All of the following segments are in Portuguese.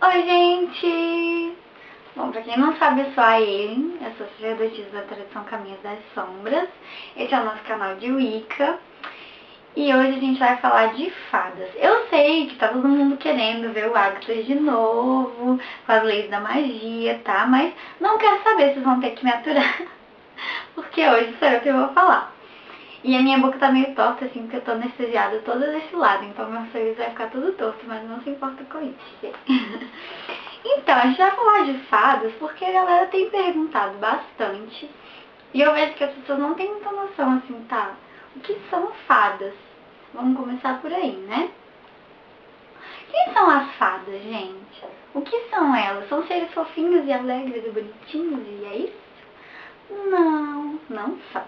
Oi, gente! Bom, pra quem não sabe, eu sou a Ellen, eu sou sacerdotisa da tradição Caminhos das Sombras. Esse é o nosso canal de Wicca. E hoje a gente vai falar de fadas. Eu sei que tá todo mundo querendo ver o Ágatas de novo, com as leis da magia, tá? Mas não quero saber, vocês vão ter que me aturar, porque hoje sou eu que vou falar. E a minha boca tá meio torta, assim, porque eu tô anestesiada toda desse lado, então meu sorriso vai ficar todo torto, mas não se importa com isso, gente. Então, a gente vai falar de fadas porque a galera tem perguntado bastante. E eu vejo que as pessoas não têm muita noção, assim, tá? O que são fadas? Vamos começar por aí, né? Quem são as fadas, gente? O que são elas? São seres fofinhos e alegres e bonitinhos e é isso? Não, não são.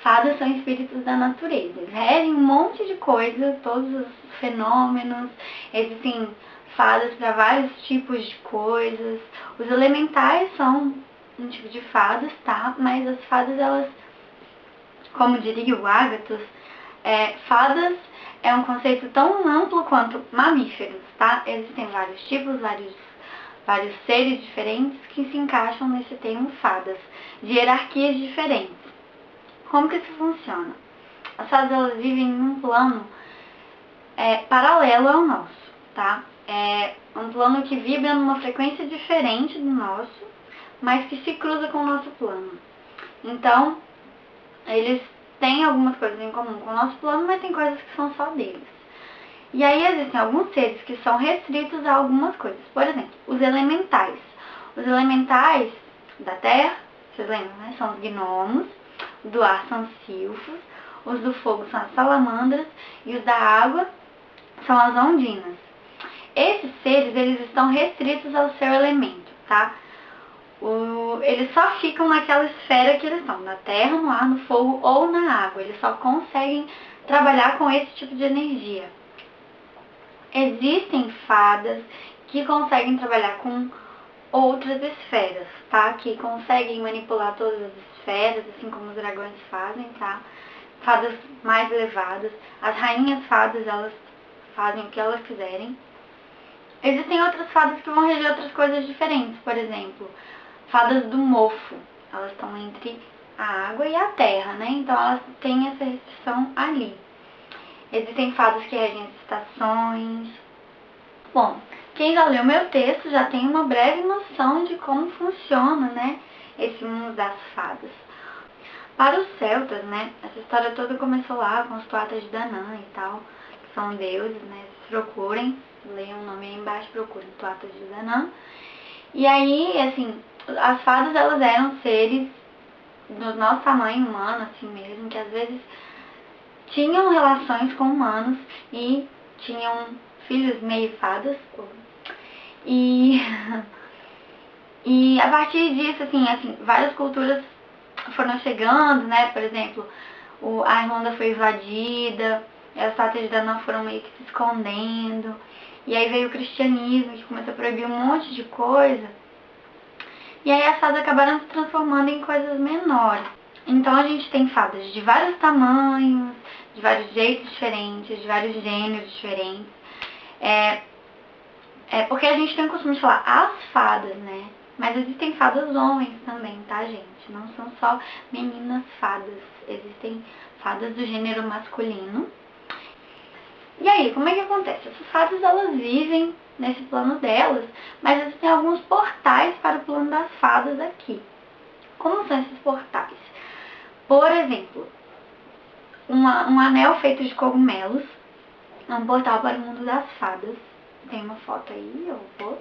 Fadas são espíritos da natureza. Eles regem um monte de coisas, todos os fenômenos. Existem fadas para vários tipos de coisas. Os elementais são um tipo de fadas, tá? Mas as fadas, elas, como diria o Ágathos, fadas é um conceito tão amplo quanto mamíferos, tá? Existem vários tipos, vários seres diferentes que se encaixam nesse termo fadas, de hierarquias diferentes. Como que isso funciona? As fadas, elas vivem em um plano paralelo ao nosso, tá? É um plano que vibra numa frequência diferente do nosso, mas que se cruza com o nosso plano. Então, eles têm algumas coisas em comum com o nosso plano, mas tem coisas que são só deles. E aí existem alguns seres que são restritos a algumas coisas. Por exemplo, os elementais. Os elementais da terra, vocês lembram, né? São os gnomos. Do ar são os silfos, os do fogo são as salamandras e os da água são as ondinas. Esses seres, eles estão restritos ao seu elemento, tá? Eles só ficam naquela esfera que eles estão, na terra, no ar, no fogo ou na água. Eles só conseguem trabalhar com esse tipo de energia. Existem fadas que conseguem trabalhar com outras esferas, tá? Que conseguem manipular todas as esferas, assim como os dragões fazem, tá? Fadas mais elevadas. As rainhas fadas, elas fazem o que elas quiserem. Existem outras fadas que vão reger outras coisas diferentes, por exemplo, fadas do mofo. Elas estão entre a água e a terra, né? Então elas têm essa restrição ali. Existem fadas que regem as estações. Bom, quem já leu meu texto já tem uma breve noção de como funciona, né, esse mundo das fadas. Para os celtas, né, essa história toda começou lá com os Tuatas de Danann e tal, que são deuses, né, procurem, leiam o nome aí embaixo, procurem Tuatas de Danann. E aí, assim, as fadas, elas eram seres do nosso tamanho humano, assim mesmo, que às vezes tinham relações com humanos e tinham filhos meio fadas. E, e a partir disso, assim, várias culturas foram chegando, né? Por exemplo, a Irlanda foi invadida, as estátuas de Danann foram meio que se escondendo. E aí veio o cristianismo, que começou a proibir um monte de coisa. E aí as fadas acabaram se transformando em coisas menores. Então a gente tem fadas de vários tamanhos, de vários jeitos diferentes, de vários gêneros diferentes. Porque a gente tem o costume de falar as fadas, né? Mas existem fadas homens também, tá, gente? Não são só meninas fadas. Existem fadas do gênero masculino. E aí, como é que acontece? Essas fadas, elas vivem nesse plano delas, mas existem alguns portais para o plano das fadas aqui. Como são esses portais? Por exemplo, um anel feito de cogumelos é um portal para o mundo das fadas. Tem uma foto aí, eu vou.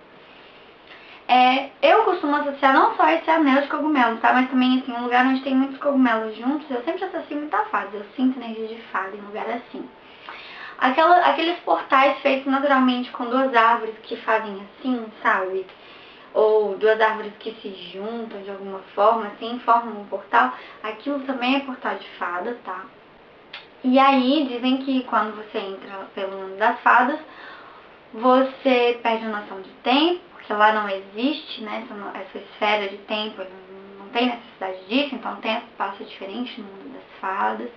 Eu costumo associar não só esse anel de cogumelos, tá? Mas também, assim, um lugar onde tem muitos cogumelos juntos, eu sempre associo muita fada. Eu sinto energia de fada em um lugar assim. Aqueles portais feitos naturalmente com duas árvores que fazem assim, sabe? Ou duas árvores que se juntam de alguma forma, assim, formam um portal. Aquilo também é portal de fada, tá? E aí, dizem que quando você entra pelo mundo das fadas, você perde a noção de tempo, porque lá não existe, né, essa esfera de tempo, não tem necessidade disso, então o tempo passa diferente no mundo das fadas.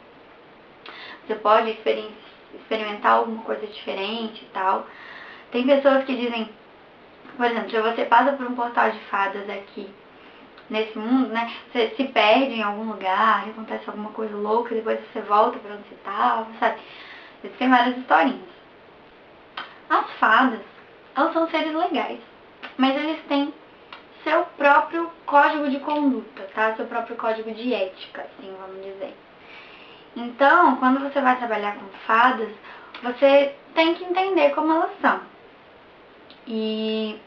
Você pode experimentar alguma coisa diferente e tal. Tem pessoas que dizem Por exemplo, se você passa por um portal de fadas aqui nesse mundo, né? Você se perde em algum lugar, acontece alguma coisa louca, depois você volta pra onde você tava, sabe? Existem várias historinhas. As fadas, elas são seres legais, mas eles têm seu próprio código de conduta, tá? Seu próprio código de ética, assim, vamos dizer. Então, quando você vai trabalhar com fadas, você tem que entender como elas são. E,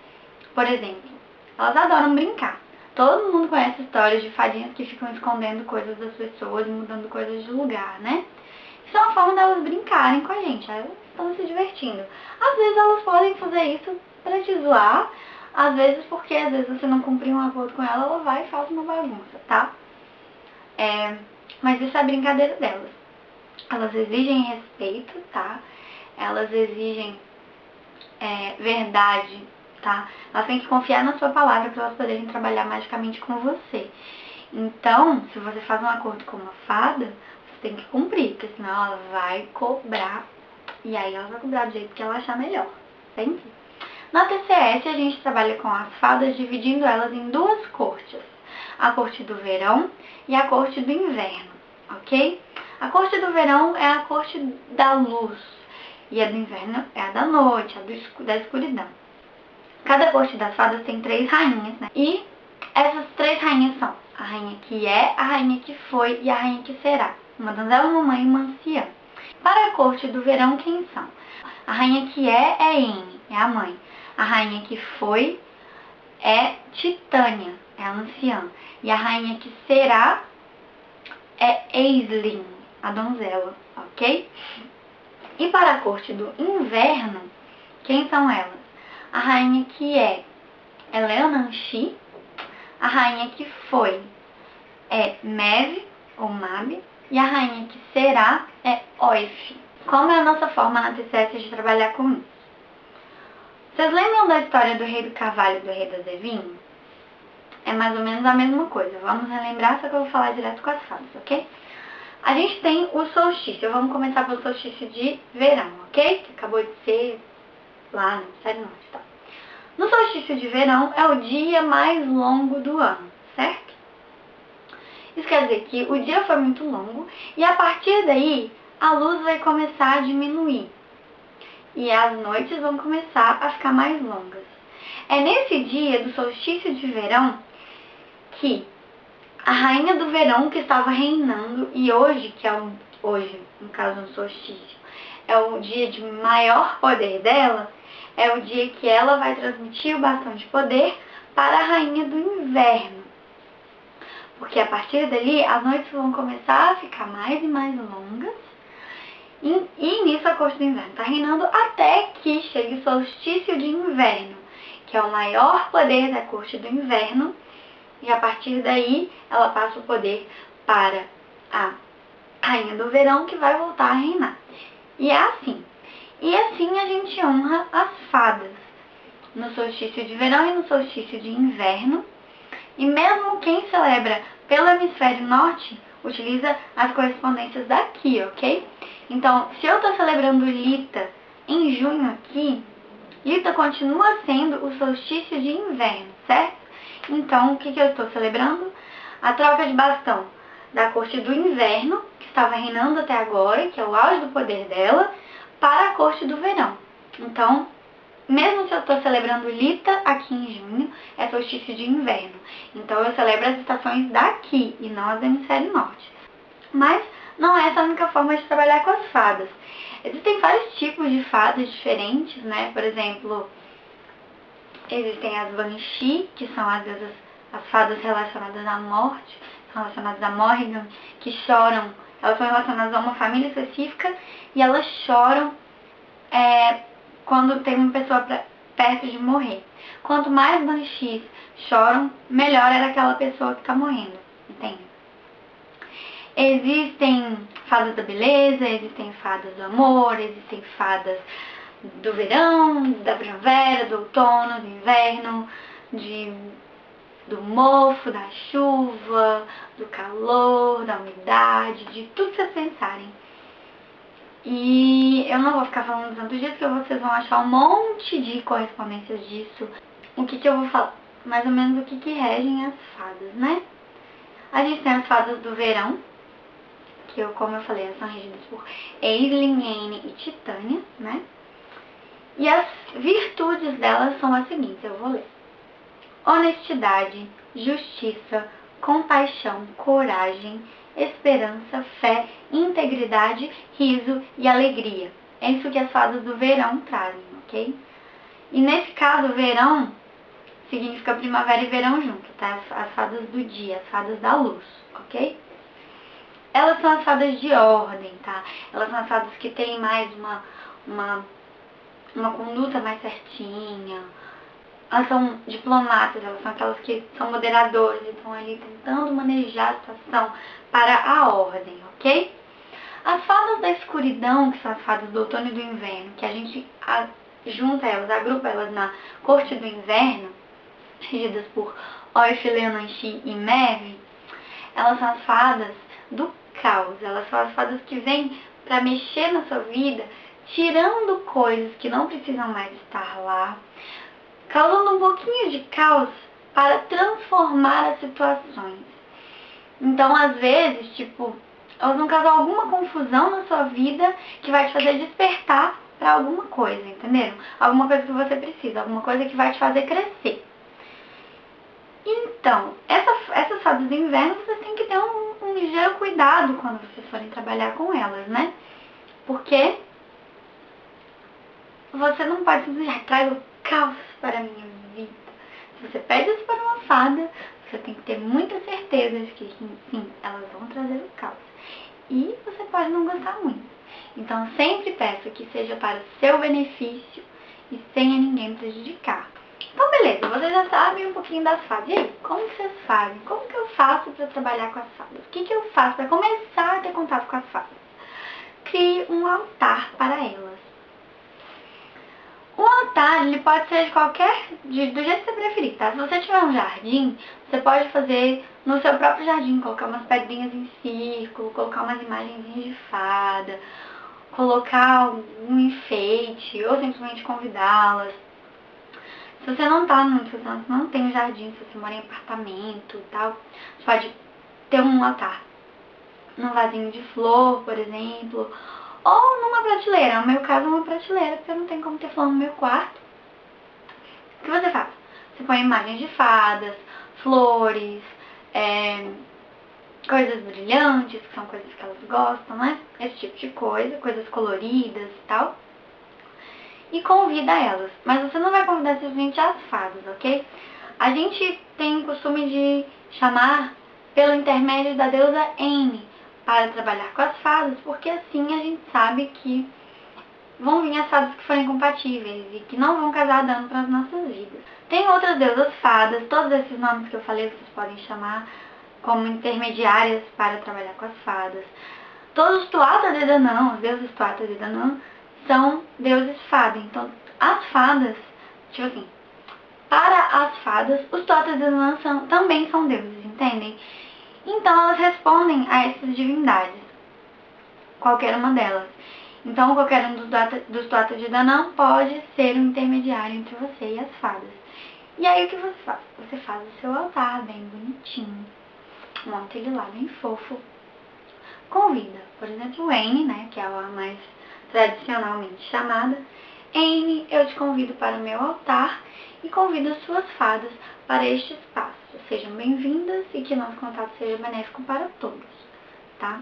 por exemplo, elas adoram brincar. Todo mundo conhece histórias de fadinhas que ficam escondendo coisas das pessoas e mudando coisas de lugar, né? Isso é uma forma delas brincarem com a gente, elas estão se divertindo. Às vezes elas podem fazer isso pra te zoar, às vezes porque às vezes você não cumpriu um acordo com ela, ela vai e faz uma bagunça, tá? Mas isso é a brincadeira delas. Elas exigem respeito, tá? Elas exigem verdade, tá? Elas têm que confiar na sua palavra para elas poderem trabalhar magicamente com você. Então, se você faz um acordo com uma fada, você tem que cumprir, porque senão ela vai cobrar. E aí ela vai cobrar do jeito que ela achar melhor, entende? Na TCS a gente trabalha com as fadas dividindo elas em duas cortes. A corte do verão e a corte do inverno, ok? A corte do verão é a corte da luz e a do inverno é a da noite, da escuridão. Cada corte das fadas tem 3 rainhas, né? E essas 3 rainhas são a rainha que é, a rainha que foi e a rainha que será. Uma donzela, uma mãe e uma anciã. Para a corte do verão, quem são? A rainha que é N, é a mãe. A rainha que foi é Titânia, é a anciã. E a rainha que será é Aislinn, a donzela, ok? E para a corte do inverno, quem são elas? A rainha que é Leonanxi, a rainha que foi é Meve, ou Mab, e a rainha que será é Oif. Como é a nossa forma na TCS de trabalhar com isso? Vocês lembram da história do rei do cavalo e do rei da Zevinho? É mais ou menos a mesma coisa. Vamos relembrar, só que eu vou falar direto com as fadas, ok? A gente tem o solstício. Vamos começar pelo solstício de verão, ok? Que acabou de ser lá no Série Norte, tá? No solstício de verão é o dia mais longo do ano, certo? Isso quer dizer que o dia foi muito longo e a partir daí a luz vai começar a diminuir e as noites vão começar a ficar mais longas. É nesse dia do solstício de verão que a rainha do verão que estava reinando, e hoje, hoje, no caso no solstício, é o dia de maior poder dela, é o dia que ela vai transmitir o bastão de poder para a rainha do inverno. Porque a partir dali as noites vão começar a ficar mais e mais longas, e nisso a corte do inverno está reinando até que chegue o solstício de inverno, que é o maior poder da corte do inverno, e a partir daí ela passa o poder para a rainha do verão, que vai voltar a reinar. E é assim. E assim a gente honra as fadas no solstício de verão e no solstício de inverno. E mesmo quem celebra pelo hemisfério norte utiliza as correspondências daqui, ok? Então, se eu estou celebrando Lita em junho aqui, Lita continua sendo o solstício de inverno, certo? Então, o que eu estou celebrando? A troca de bastão da corte do inverno, que estava reinando até agora, que é o auge do poder dela, para a corte do verão. Então, mesmo se eu estou celebrando Lita aqui em junho, é solstício de inverno. Então, eu celebro as estações daqui e não as do hemisfério norte. Mas não é essa a única forma de trabalhar com as fadas. Existem vários tipos de fadas diferentes, né? Por exemplo, existem as Banshee, que são as fadas relacionadas à morte, são relacionadas a Morrigan, que choram. Elas são relacionadas a uma família específica e elas choram quando tem uma pessoa perto de morrer. Quanto mais Banshees choram, melhor é daquela pessoa que está morrendo, entende? Existem fadas da beleza, existem fadas do amor, existem fadas do verão, da primavera, do outono, do inverno, do mofo, da chuva, do calor, da umidade, de tudo que vocês pensarem. E eu não vou ficar falando tanto disso, porque vocês vão achar um monte de correspondências disso o que eu vou falar? Mais ou menos o que regem as fadas, né? A gente tem as fadas do verão, que como eu falei, elas são regidas por Evelyn, Anne e Titânia, né? E as virtudes delas são as seguintes, eu vou ler. Honestidade, justiça, compaixão, coragem, esperança, fé, integridade, riso e alegria. É isso que as fadas do verão trazem, ok? E nesse caso, verão significa primavera e verão junto, tá? As fadas do dia, as fadas da luz, ok? Elas são as fadas de ordem, tá? Elas são as fadas que têm mais uma conduta mais certinha. Elas são diplomatas, elas são aquelas que são moderadoras e estão ali tentando manejar a situação para a ordem, ok? As fadas da escuridão, que são as fadas do outono e do inverno, que a gente junta elas, agrupa elas na corte do inverno, regidas por Orfe, Leonanchi e Maeve, elas são as fadas do caos. Elas são as fadas que vêm para mexer na sua vida, tirando coisas que não precisam mais estar lá, causando um pouquinho de caos para transformar as situações. Então, às vezes, elas vão causar alguma confusão na sua vida que vai te fazer despertar para alguma coisa, entenderam? Alguma coisa que você precisa, alguma coisa que vai te fazer crescer. Então, essas fadas de inverno, vocês têm que ter um ligeiro cuidado quando vocês forem trabalhar com elas, né? Porque você não pode simplesmente trazer o caos para a minha vida. Se você pede isso para uma fada, você tem que ter muita certeza de que, sim, elas vão trazer o caos. E você pode não gostar muito. Então, sempre peça que seja para o seu benefício e sem a ninguém prejudicar. Então, beleza, vocês já sabem um pouquinho das fadas. E aí, como que vocês fazem? Como que eu faço para trabalhar com as fadas? O que eu faço para começar a ter contato com as fadas? Crie um altar para elas. Um altar, ele pode ser do jeito que você preferir, tá? Se você tiver um jardim, você pode fazer no seu próprio jardim, colocar umas pedrinhas em círculo, colocar umas imagenzinhas de fada, colocar um enfeite, ou simplesmente convidá-las. Se você não não tem um jardim, se você mora em apartamento e tal, você pode ter um altar num vasinho de flor, por exemplo, ou numa prateleira. No meu caso, uma prateleira, porque eu não tenho como ter flor no meu quarto. O que você faz? Você põe imagens de fadas, flores, coisas brilhantes, que são coisas que elas gostam, né? Esse tipo de coisa, coisas coloridas e tal. E convida elas. Mas você não vai convidar simplesmente as fadas, ok? A gente tem o costume de chamar pelo intermédio da deusa Anne para trabalhar com as fadas, porque assim a gente sabe que vão vir as fadas que forem compatíveis e que não vão causar dano para as nossas vidas. Tem outras deusas fadas, todos esses nomes que eu falei vocês podem chamar como intermediárias para trabalhar com as fadas. Todos os Tuatha de Danann, os deuses Tuatha de Danann, são deuses fada. Então, as fadas, para as fadas, os Tuatha de Danann também são deuses, entendem? Então, elas respondem a essas divindades, qualquer uma delas. Então, qualquer um dos Tuatha de Danann pode ser um intermediário entre você e as fadas. E aí, o que você faz? Você faz o seu altar bem bonitinho, monta ele lá bem fofo. Convida, por exemplo, Anne, né, que é a mais tradicionalmente chamada. Anne, eu te convido para o meu altar e convido as suas fadas para este espaço. Sejam bem-vindas e que nosso contato seja benéfico para todos, tá?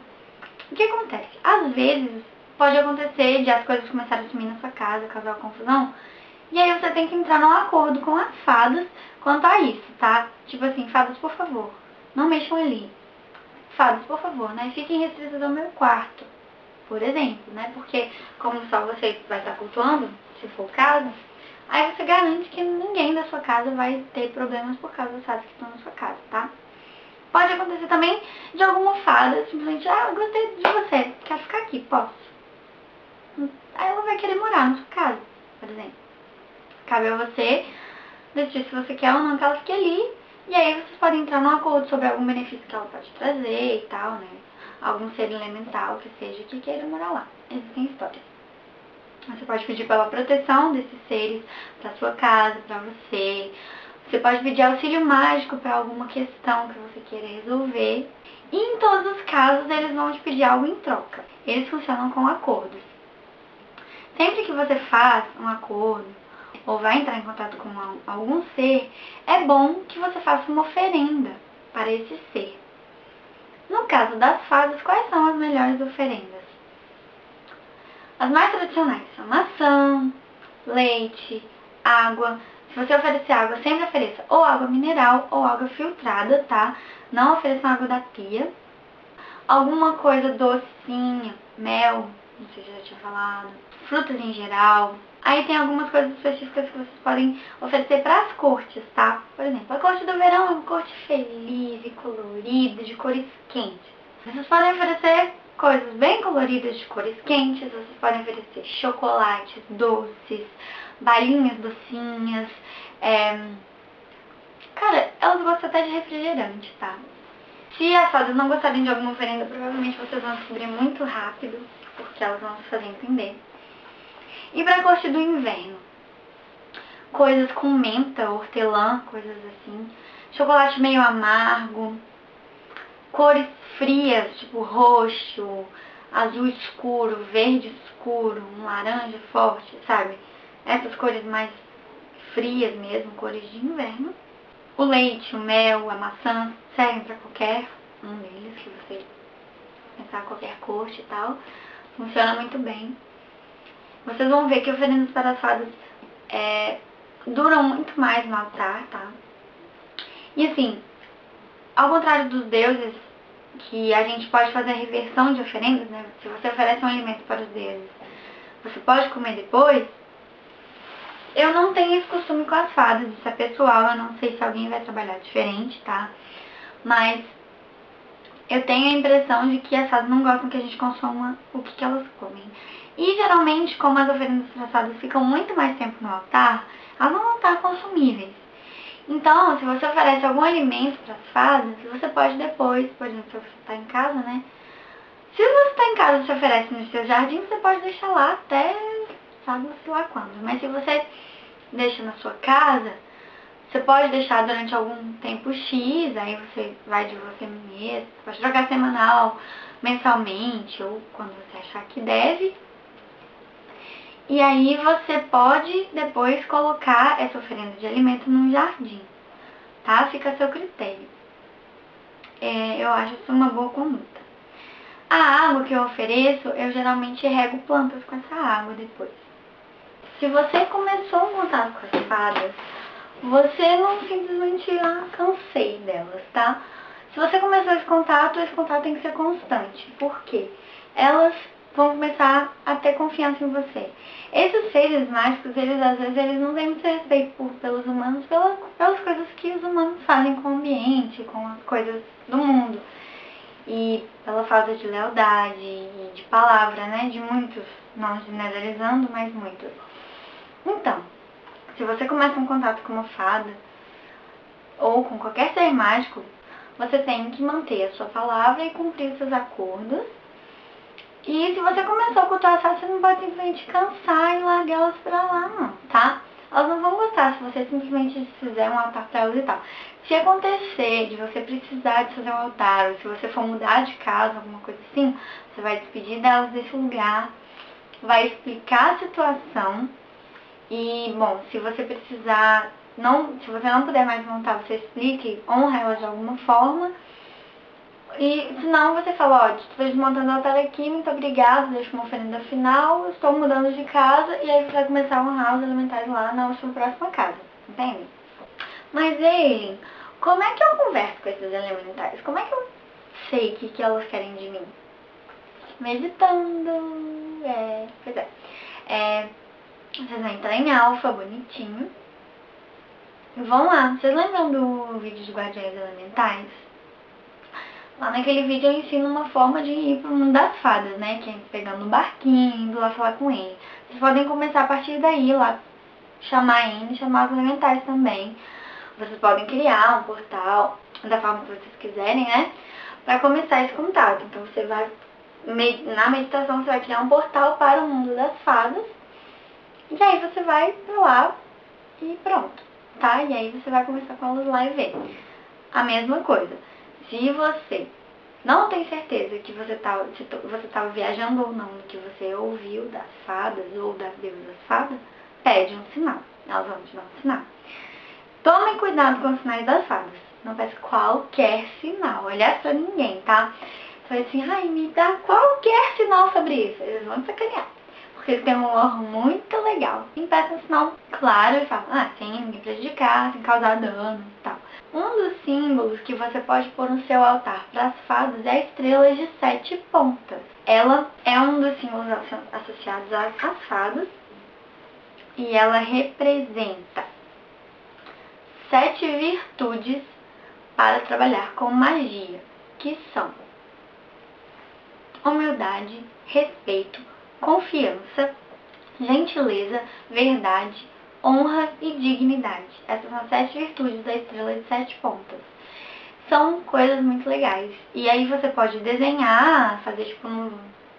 O que acontece? Às vezes, pode acontecer de as coisas começarem a sumir na sua casa, causar confusão, e aí você tem que entrar num acordo com as fadas quanto a isso, tá? Tipo assim, fadas, por favor, não mexam ali. Fadas, por favor, né? Fiquem restritas ao meu quarto, por exemplo, né? Porque como só você vai estar cultuando, se for o caso, aí você garante que ninguém da sua casa vai ter problemas por causa das fadas que estão na sua casa, tá? Pode acontecer também de alguma fada simplesmente, eu gostei de você, quero ficar aqui, posso? Aí ela vai querer morar na sua casa, por exemplo. Cabe a você decidir se você quer ou não que ela fique ali. E aí vocês podem entrar num acordo sobre algum benefício que ela pode trazer e tal, né? Algum ser elemental que seja que queira morar lá. Existem histórias. Você pode pedir pela proteção desses seres para sua casa, para você. Você pode pedir auxílio mágico para alguma questão que você queira resolver. E em todos os casos, eles vão te pedir algo em troca. Eles funcionam com acordos. Sempre que você faz um acordo ou vai entrar em contato com algum ser, é bom que você faça uma oferenda para esse ser. No caso das fadas, quais são as melhores oferendas? As mais tradicionais são maçã, leite, água. Se você oferecer água, sempre ofereça ou água mineral ou água filtrada, tá? Não ofereçam água da pia. Alguma coisa docinha, mel, não sei se eu já tinha falado, frutas em geral. Aí tem algumas coisas específicas que vocês podem oferecer para as cortes, tá? Por exemplo, a corte do verão é uma corte feliz e colorida, de cores quentes. Vocês podem oferecer coisas bem coloridas de cores quentes, vocês podem oferecer chocolates, doces, balinhas docinhas. Cara, elas gostam até de refrigerante, tá? Se as fadas não gostarem de alguma oferenda, provavelmente vocês vão descobrir muito rápido, porque elas vão se fazer entender. E pra corte do inverno, coisas com menta, hortelã, coisas assim, chocolate meio amargo, cores frias, tipo roxo, azul escuro, verde escuro, um laranja forte, sabe? Essas cores mais frias mesmo, cores de inverno. O leite, o mel, a maçã servem para qualquer um deles, que você pensar qualquer corte e tal. Funciona muito bem. Vocês vão ver que oferendas para as fadas duram muito mais no altar, tá? E assim, ao contrário dos deuses, que a gente pode fazer a reversão de oferendas, né? Se você oferece um alimento para os deuses, você pode comer depois. Eu não tenho esse costume com as fadas, isso é pessoal, eu não sei se alguém vai trabalhar diferente, tá? Mas eu tenho a impressão de que as fadas não gostam que a gente consuma o que elas comem. E geralmente, como as oferendas traçadas ficam muito mais tempo no altar, elas não vão estar consumíveis. Então, se você oferece algum alimento para as fadas, você pode depois, por exemplo, se você está em casa, né? Se você está em casa e se oferece no seu jardim, você pode deixar lá até sabe-se lá quando. Mas se você deixa na sua casa, você pode deixar durante algum tempo X, aí você vai de você mesmo, pode trocar semanal, mensalmente, ou quando você achar que deve. E aí você pode depois colocar essa oferenda de alimento num jardim, tá? Fica a seu critério. Eu acho isso uma boa conduta. A água que eu ofereço, eu geralmente rego plantas com essa água depois. Se você começou um contato com as fadas, você não simplesmente cansei delas, tá? Se você começou esse contato tem que ser constante. Por quê? Elas vão começar a ter confiança em você. Esses seres mágicos, às vezes eles não têm muito respeito pelos humanos, pelas coisas que os humanos fazem com o ambiente, com as coisas do mundo. E pela falta de lealdade e de palavra, né? De muitos, não generalizando, mas muitos. Então, se você começa um contato com uma fada ou com qualquer ser mágico, você tem que manter a sua palavra e cumprir os seus acordos. E se você começou a cultuar as fadas, você não pode simplesmente cansar e largar elas pra lá, não, tá? Elas não vão gostar se você simplesmente fizer um altar pra elas e tal. Se acontecer de você precisar de fazer um altar, ou se você for mudar de casa, alguma coisa assim, você vai despedir delas desse lugar, vai explicar a situação. E, bom, se você precisar, se você não puder mais montar, você explique, honra elas de alguma forma. E se não, você fala, ó, estou desmontando o altar aqui, muito obrigada, deixo uma oferenda final, estou mudando de casa, e aí você vai começar a honrar os elementares lá na sua próxima casa, entende? Mas, Eileen, como é que eu converso com esses elementares? Como é que eu sei o que elas querem de mim? Meditando, pois é. Vocês vão entrar em alfa, bonitinho. E vão lá. Vocês lembram do vídeo de Guardiões Elementais? Lá naquele vídeo eu ensino uma forma de ir pro mundo das fadas, né? Que é pegando um barquinho, indo lá falar com ele. Vocês podem começar a partir daí, lá, chamar ele, chamar os elementais também. Vocês podem criar um portal, da forma que vocês quiserem, né? Pra começar esse contato. Então você vai, na meditação, você vai criar um portal para o mundo das fadas. E aí você vai pra lá e pronto, tá? E aí você vai conversar com elas lá e ver. A mesma coisa. Se você não tem certeza que você estava viajando ou não no que você ouviu das fadas ou das deusas fadas, pede um sinal. Elas vão te dar um sinal. Tomem cuidado com os sinais das fadas. Não peça qualquer sinal. Aliás, pra ninguém, tá? Foi assim, ai, me dá qualquer sinal sobre isso. Eles vão te sacanear. Porque eles têm um humor muito legal. E peça um sinal claro e fala, sem ninguém prejudicar, sem causar dano e tal. Um dos símbolos que você pode pôr no seu altar para as fadas é a estrela de 7 pontas. Ela é um dos símbolos associados às fadas e ela representa 7 virtudes para trabalhar com magia, que são humildade, respeito, confiança, gentileza, verdade, honra e dignidade. Essas são as 7 virtudes da estrela de 7 pontas. São coisas muito legais. E aí você pode desenhar, fazer tipo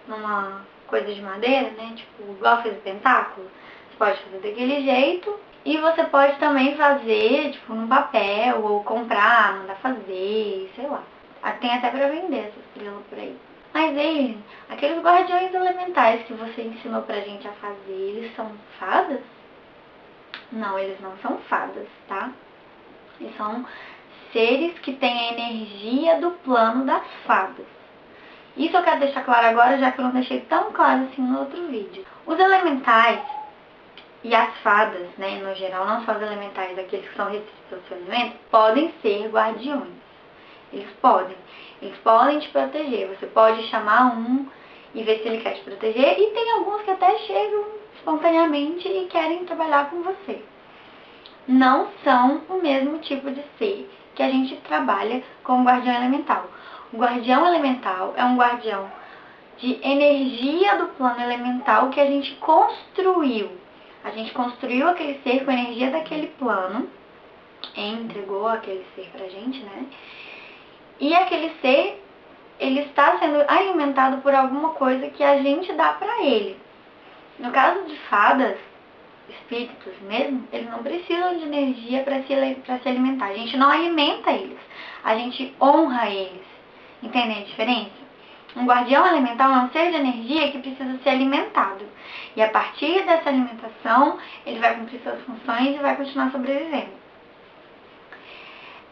numa coisa de madeira, né? Tipo, igual fez o pentáculo. Você pode fazer daquele jeito. E você pode também fazer, tipo, num papel, ou comprar, mandar fazer, sei lá. Tem até pra vender essa estrela por aí. Mas eles, aqueles guardiões elementais que você ensinou pra gente a fazer, eles são fadas? Não, eles não são fadas, tá? Eles são seres que têm a energia do plano das fadas. Isso eu quero deixar claro agora, já que eu não deixei tão claro assim no outro vídeo. Os elementais e as fadas, né, no geral, não só os elementais, aqueles que são restritos ao seu elemento, podem ser guardiões. Eles podem te proteger. Você pode chamar um e ver se ele quer te proteger. E tem alguns que até chegam espontaneamente e querem trabalhar com você. Não são o mesmo tipo de ser que a gente trabalha com o guardião elemental. O guardião elemental é um guardião de energia do plano elemental que a gente construiu. A gente construiu aquele ser com a energia daquele plano, entregou aquele ser pra gente, né? E aquele ser, ele está sendo alimentado por alguma coisa que a gente dá pra ele. No caso de fadas, espíritos mesmo, eles não precisam de energia para se alimentar. A gente não alimenta eles, a gente honra eles. Entendem a diferença? Um guardião elemental é um ser de energia que precisa ser alimentado. E a partir dessa alimentação, ele vai cumprir suas funções e vai continuar sobrevivendo.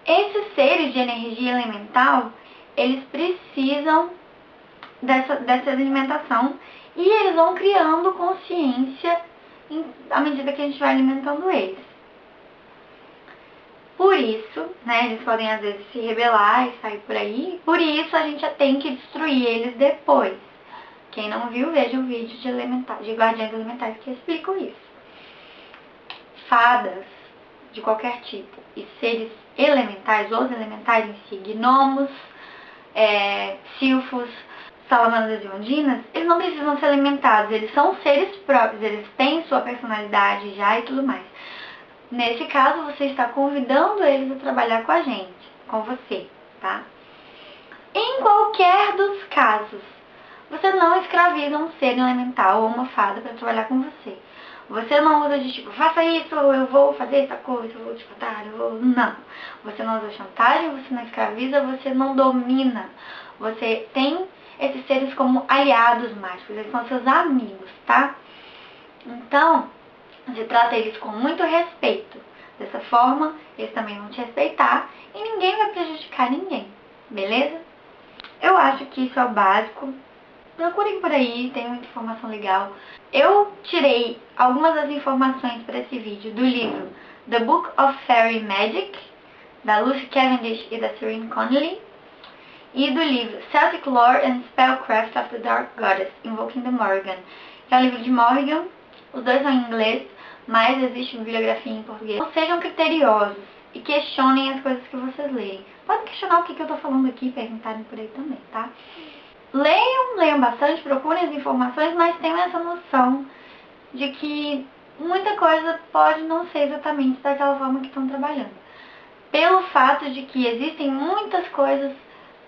Esses seres de energia elemental, eles precisam dessa alimentação e eles vão criando consciência à medida que a gente vai alimentando eles. Por isso, né, eles podem às vezes se rebelar e sair por aí, por isso a gente tem que destruir eles depois. Quem não viu, veja o vídeo de guardiões elementais que explicam isso. Fadas de qualquer tipo e seres elementais, os elementais em si, gnomos, silfos, salamandras e ondinas, eles não precisam ser alimentados, eles são seres próprios, eles têm sua personalidade já e tudo mais. Nesse caso, você está convidando eles a trabalhar com a gente, com você, tá? Em qualquer dos casos, você não escraviza um ser elemental ou uma fada para trabalhar com você. Você não usa de tipo, faça isso, eu vou fazer essa coisa, eu vou te matar, eu vou... Não. Você não usa chantagem, você não escraviza, você não domina. Você tem esses seres como aliados mágicos, eles são seus amigos, tá? Então, você trata eles com muito respeito. Dessa forma, eles também vão te respeitar e ninguém vai prejudicar ninguém, beleza? Eu acho que isso é o básico. Procurem por aí, tem muita informação legal. Eu tirei algumas das informações para esse vídeo do livro The Book of Fairy Magic, da Lucy Cavendish e da Serene Connolly, e do livro Celtic Lore and Spellcraft of the Dark Goddess, Invoking the Morrigan, que é um livro de Morrigan. Os dois são em inglês, mas existe bibliografia em português. Não sejam criteriosos e questionem as coisas que vocês leem. Podem questionar o que eu tô falando aqui e perguntarem por aí também, tá? Leiam bastante, procurem as informações, mas tenham essa noção de que muita coisa pode não ser exatamente daquela forma que estão trabalhando. Pelo fato de que existem muitas coisas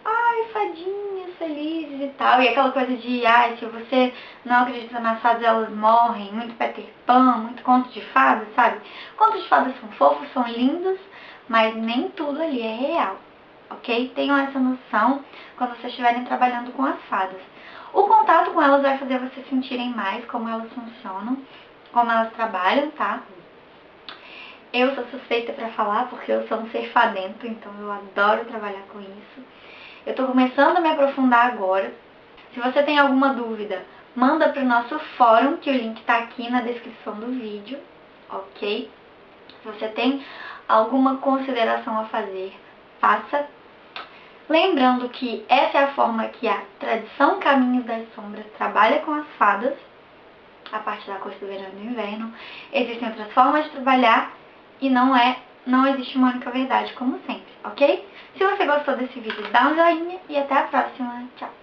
ai, fadinhas felizes e tal. E aquela coisa de, ai, se você não acredita nas fadas, elas morrem. Muito Peter Pan, muito conto de fadas, sabe? Contos de fadas são fofos, são lindos, mas nem tudo ali é real, ok? Tenham essa noção quando vocês estiverem trabalhando com as fadas. O contato com elas vai fazer vocês sentirem mais como elas funcionam, como elas trabalham, tá? Eu sou suspeita pra falar porque eu sou um ser fadento, então eu adoro trabalhar com isso. Eu tô começando a me aprofundar agora. Se você tem alguma dúvida, manda pro nosso fórum, que o link tá aqui na descrição do vídeo, ok? Se você tem alguma consideração a fazer, faça. Lembrando que essa é a forma que a tradição Caminhos das Sombras trabalha com as fadas, a parte da coisa do verão e do inverno. Existem outras formas de trabalhar e não existe uma única verdade, como sempre, ok? Se você gostou desse vídeo, dá um joinha e até a próxima. Tchau!